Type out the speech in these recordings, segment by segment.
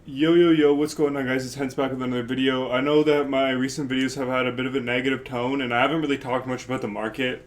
Yo, what's going on, guys? It's Hens back with another video. I know that my recent videos have had a bit of a negative tone, and I haven't really talked much about the market,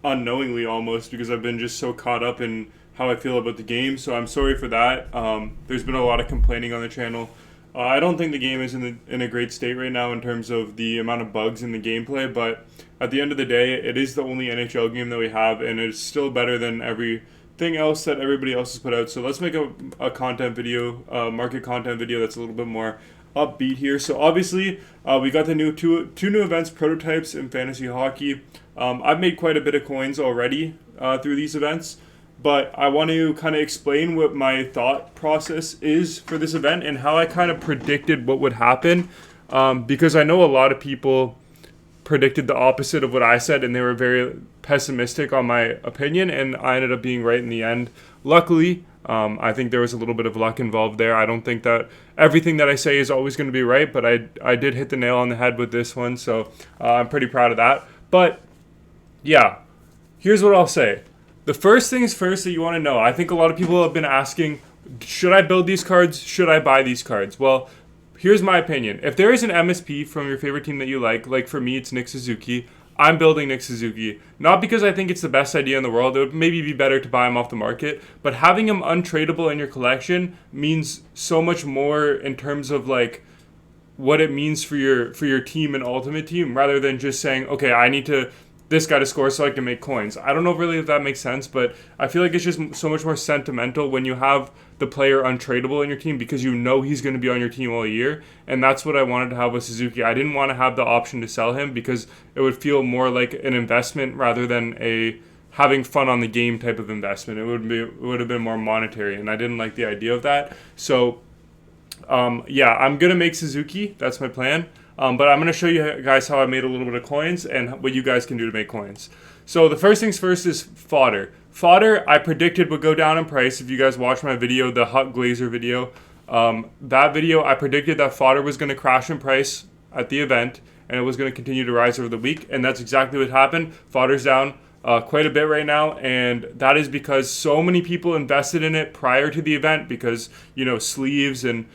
unknowingly almost, because I've been just so caught up in how I feel about the game, so I'm sorry for that. There's been a lot of complaining on the channel. I don't think the game is in a great state right now in terms of the amount of bugs in the gameplay, but at the end of the day, it is the only NHL game that we have, and it's still better than everything else that everybody else has put out. So let's make a content video, market content video that's a little bit more upbeat here. So obviously, we got the two new events, prototypes in fantasy hockey. I've made quite a bit of coins already through these events, but I want to kind of explain what my thought process is for this event and how I kind of predicted what would happen, because I know a lot of people predicted the opposite of what I said, and they were very pessimistic on my opinion, and I ended up being right in the end. Luckily, I think there was a little bit of luck involved there. I don't think that everything that I say is always going to be right, but I did hit the nail on the head with this one, so I'm pretty proud of that. But yeah, here's what I'll say. The first things first that you want to know, I think a lot of people have been asking, should I build these cards? Should I buy these cards? Well, here's my opinion. If there is an MSP from your favorite team that you like for me, it's Nick Suzuki, I'm building Nick Suzuki. Not because I think it's the best idea in the world. It would maybe be better to buy him off the market. But having him untradeable in your collection means so much more in terms of like what it means for your team and ultimate team, rather than just saying, okay, I need this guy to score so I can make coins. I don't know really if that makes sense, but I feel like it's just so much more sentimental when you have the player untradeable in your team, because you know he's going to be on your team all year, and that's what I wanted to have with Suzuki. I didn't want to have the option to sell him because it would feel more like an investment rather than a having fun on the game type of investment. It would have been more monetary, and I didn't like the idea of that. So yeah, I'm going to make Suzuki. That's my plan. But I'm going to show you guys how I made a little bit of coins and what you guys can do to make coins. So the first things first is Fodder. Fodder, I predicted would go down in price. If you guys watched my video, the Hut Glazer video, that video, I predicted that Fodder was going to crash in price at the event, and it was going to continue to rise over the week, and that's exactly what happened. Fodder's down quite a bit right now, and that is because so many people invested in it prior to the event because, sleeves and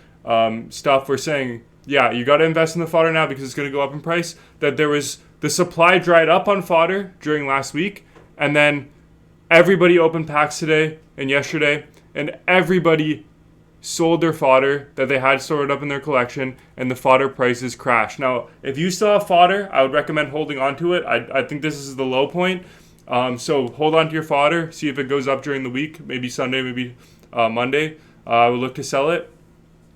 stuff were saying, yeah, you got to invest in the fodder now because it's going to go up in price. That the supply dried up on fodder during last week, and then everybody opened packs today and yesterday, and everybody sold their fodder that they had stored up in their collection, and the fodder prices crashed. Now, if you still have fodder, I would recommend holding on to it. I think this is the low point. So hold on to your fodder, see if it goes up during the week, maybe Sunday, maybe Monday. I would look to sell it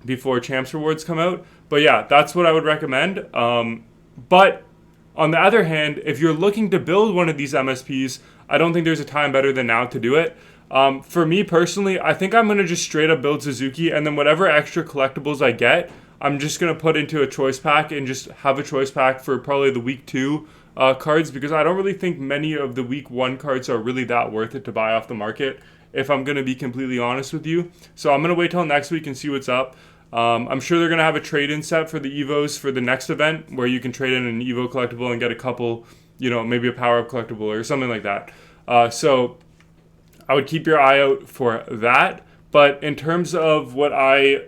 before Champs Rewards come out. But yeah, that's what I would recommend. But on the other hand, if you're looking to build one of these MSPs, I don't think there's a time better than now to do it. For me personally, I think I'm going to just straight up build Suzuki, and then whatever extra collectibles I get, I'm just going to put into a choice pack and just have a choice pack for probably the week 2 cards, because I don't really think many of the week 1 cards are really that worth it to buy off the market, if I'm going to be completely honest with you. So I'm going to wait till next week and see what's up. I'm sure they're going to have a trade-in set for the Evos for the next event where you can trade in an Evo collectible and get a couple, maybe a power-up collectible or something like that. So I would keep your eye out for that. But in terms of what I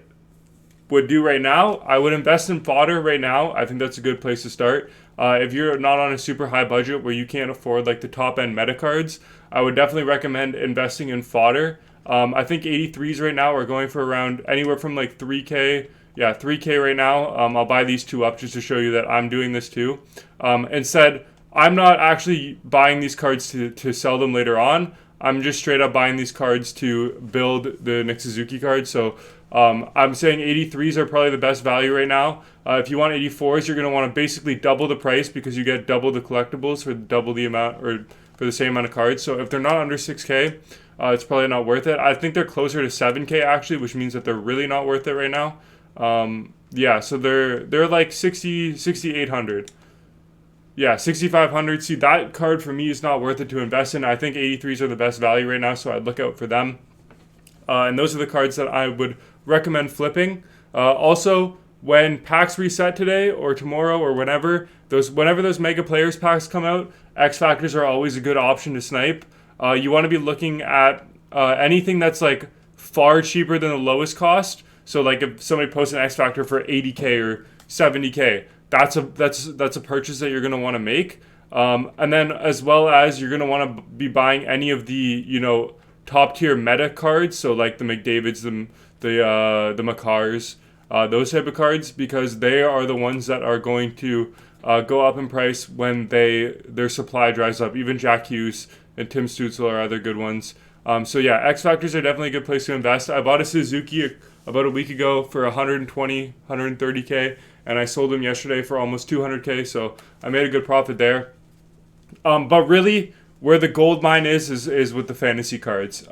would do right now, I would invest in fodder right now. I think that's a good place to start. If you're not on a super high budget where you can't afford like the top-end meta cards, I would definitely recommend investing in fodder. I think 83s right now are going for around anywhere from like 3K. Yeah, 3K right now. I'll buy these 2 up just to show you that I'm doing this too. Instead, I'm not actually buying these cards to sell them later on. I'm just straight up buying these cards to build the Nick Suzuki cards. So I'm saying 83s are probably the best value right now. If you want 84s, you're going to want to basically double the price because you get double the collectibles for double the amount, or for the same amount of cards. So if they're not under 6K, it's probably not worth it. I think they're closer to 7K actually, which means that they're really not worth it right now. Yeah, so they're like 6,800. Yeah, 6,500. See, that card for me is not worth it to invest in. I think 83s are the best value right now, so I'd look out for them. And those are the cards that I would recommend flipping. Also, when packs reset today or tomorrow or whenever those mega players packs come out, X Factors are always a good option to snipe. You want to be looking at anything that's like far cheaper than the lowest cost. So like if somebody posts an X Factor for 80K or 70K, that's a purchase that you're going to want to make. And then as well as you're going to want to be buying any of the, top tier meta cards. So like the McDavids, the Makars, those type of cards, because they are the ones that are going to go up in price when their supply dries up. Even Jack Hughes and Tim Stützle are other good ones. So yeah, X Factors are definitely a good place to invest. I bought a Suzuki about a week ago for 120, 130K, and I sold them yesterday for almost 200K, so I made a good profit there. But really, where the gold mine is with the fantasy cards.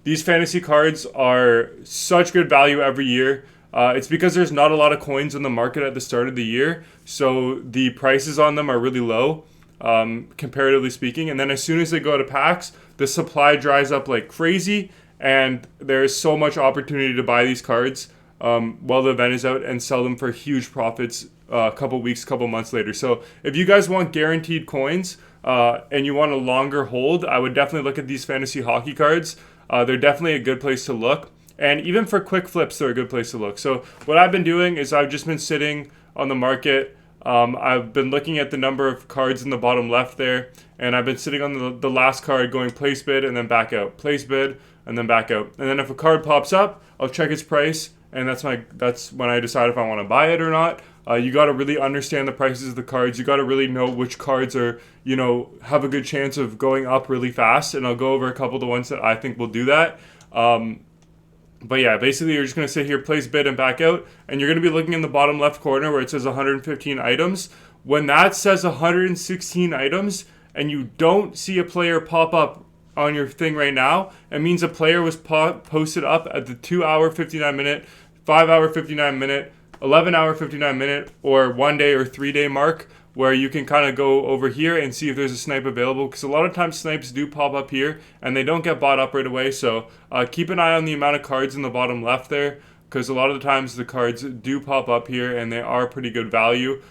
These fantasy cards are such good value every year. It's because there's not a lot of coins in the market at the start of the year, so the prices on them are really low, comparatively speaking. And then as soon as they go to packs, the supply dries up like crazy, and there's so much opportunity to buy these cards while the event is out and sell them for huge profits a couple weeks, couple months later. So if you guys want guaranteed coins and you want a longer hold, I would definitely look at these fantasy hockey cards. They're definitely a good place to look. And even for quick flips, they're a good place to look. So what I've been doing is I've just been sitting on the market. I've been looking at the number of cards in the bottom left there, and I've been sitting on the last card going place bid and then back out, place bid and then back out. And then if a card pops up, I'll check its price, and that's when I decide if I want to buy it or not. You got to really understand the prices of the cards. You got to really know which cards are, have a good chance of going up really fast. And I'll go over a couple of the ones that I think will do that. But yeah, basically you're just going to sit here, place bid and back out. And you're going to be looking in the bottom left corner where it says 115 items. When that says 116 items and you don't see a player pop up on your thing right now, it means a player was posted up at the 2-hour 59-minute, 5-hour 59-minute, 11-hour 59-minute, or 1 day or 3 day mark, where you can kind of go over here and see if there's a snipe available, because a lot of times snipes do pop up here and they don't get bought up right away. So keep an eye on the amount of cards in the bottom left there, because a lot of the times the cards do pop up here and they are pretty good value.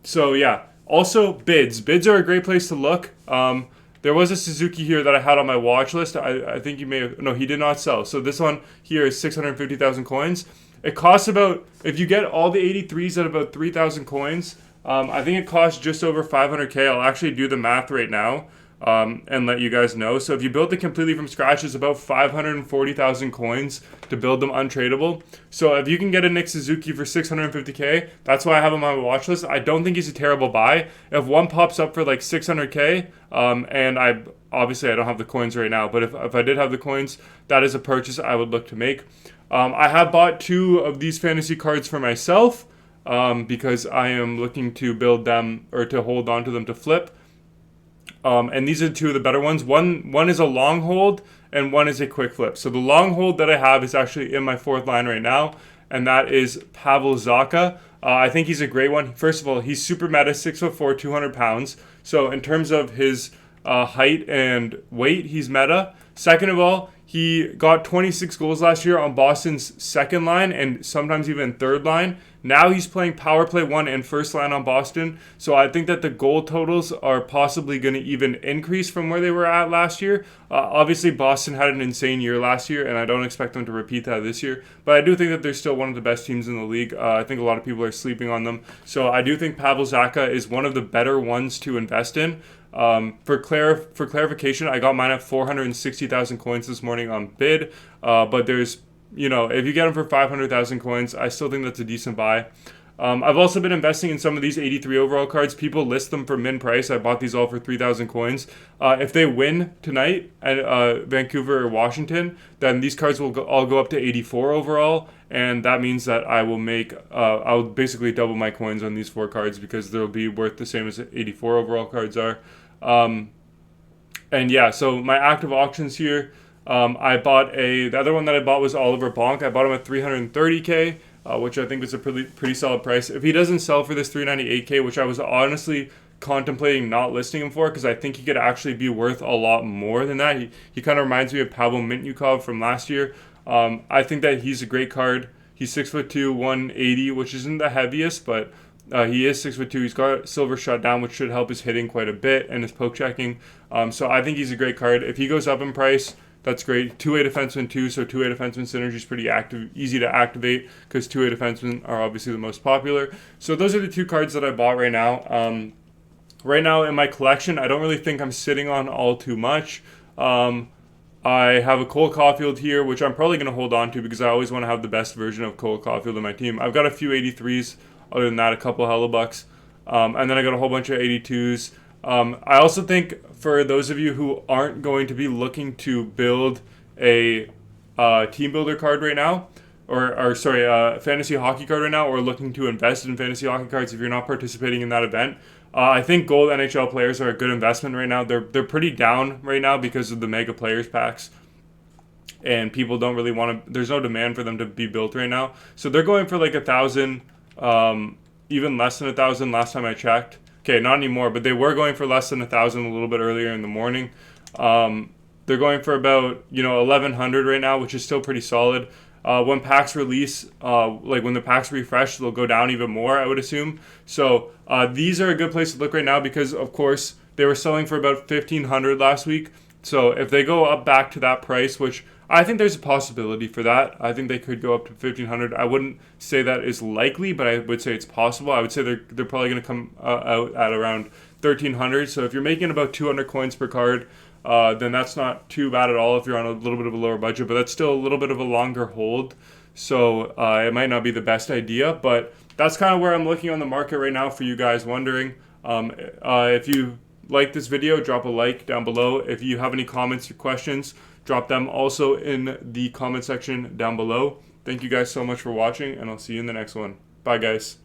So yeah, also bids are a great place to look. There was a Suzuki here that I had on my watch list. I think he did not sell. So this one here is 650,000 coins. It costs about, if you get all the 83s at about 3,000 coins, I think it costs just over 500K. I'll actually do the math right now and let you guys know. So if you build it completely from scratch, it's about 540,000 coins to build them untradeable. So if you can get a Nick Suzuki for 650K, that's why I have him on my watch list. I don't think he's a terrible buy. If one pops up for like 600K, and I don't have the coins right now, but if I did have the coins, that is a purchase I would look to make. I have bought 2 of these fantasy cards for myself because I am looking to build them or to hold on to them to flip. And these are 2 of the better ones. One is a long hold and one is a quick flip. So the long hold that I have is actually in my 4th line right now, and that is Pavel Zacha. I think he's a great one. First of all, he's super meta, 6'4", 200 pounds. So in terms of his height and weight, he's meta. Second of all, he got 26 goals last year on Boston's 2nd line and sometimes even 3rd line. Now he's playing power play 1 and 1st line on Boston. So I think that the goal totals are possibly going to even increase from where they were at last year. Obviously, Boston had an insane year last year, and I don't expect them to repeat that this year. But I do think that they're still one of the best teams in the league. I think a lot of people are sleeping on them. So I do think Pavel Zacha is one of the better ones to invest in. For clarification, I got mine at 460,000 coins this morning on bid. But there's, if you get them for 500,000 coins, I still think that's a decent buy. I've also been investing in some of these 83 overall cards. People list them for min price. I bought these all for 3,000 coins. If they win tonight at Vancouver or Washington, then these cards will all go up to 84 overall. And that means that I will I'll basically double my coins on these 4 cards because they'll be worth the same as 84 overall cards are. And yeah, so my active auctions here, I bought the other one that I bought was Oliver Bonk. I bought him at 330K, which I think was a pretty solid price. If he doesn't sell for this 398K, which I was honestly contemplating not listing him for, because I think he could actually be worth a lot more than that. He kind of reminds me of Pavel Mintyukov from last year. I think that he's a great card. He's 6'2", 180, which isn't the heaviest, but he is 6'2". He's got silver shutdown, which should help his hitting quite a bit and his poke checking. So I think he's a great card. If he goes up in price, That's great. Two-way defenseman too, so two-way defenseman synergy is pretty easy to activate because two-way defensemen are obviously the most popular. So those are the two cards that I bought right now. Right now in my collection, I don't really think I'm sitting on all too much. I have a Cole Caulfield here, which I'm probably going to hold on to because I always want to have the best version of Cole Caulfield in my team. I've got a few 83s, other than that, a couple Hellebucks, and then I got a whole bunch of 82s. I also think for those of you who aren't going to be looking to build a team builder card right now, or sorry, fantasy hockey card right now, or looking to invest in fantasy hockey cards if you're not participating in that event, I think gold NHL players are a good investment right now. They're pretty down right now because of the mega players packs, and people don't really want to. There's no demand for them to be built right now, so they're going for like 1,000, even less than 1,000 last time I checked. Okay, not anymore, but they were going for less than 1,000 a little bit earlier in the morning. They're going for about 1,100 right now, which is still pretty solid. When packs release, like when the packs refresh, they'll go down even more, I would assume. So these are a good place to look right now because, of course, they were selling for about 1,500 last week. So if they go up back to that price, which I think there's a possibility for that. I think they could go up to 1,500. I wouldn't say that is likely, but I would say it's possible. I would say they're probably going to come out at around 1,300. So if you're making about 200 coins per card, then that's not too bad at all if you're on a little bit of a lower budget, but that's still a little bit of a longer hold. So it might not be the best idea, but that's kind of where I'm looking on the market right now for you guys wondering. If you like this video, drop a like down below. If you have any comments or questions, drop them also in the comment section down below. Thank you guys so much for watching, and I'll see you in the next one. Bye, guys.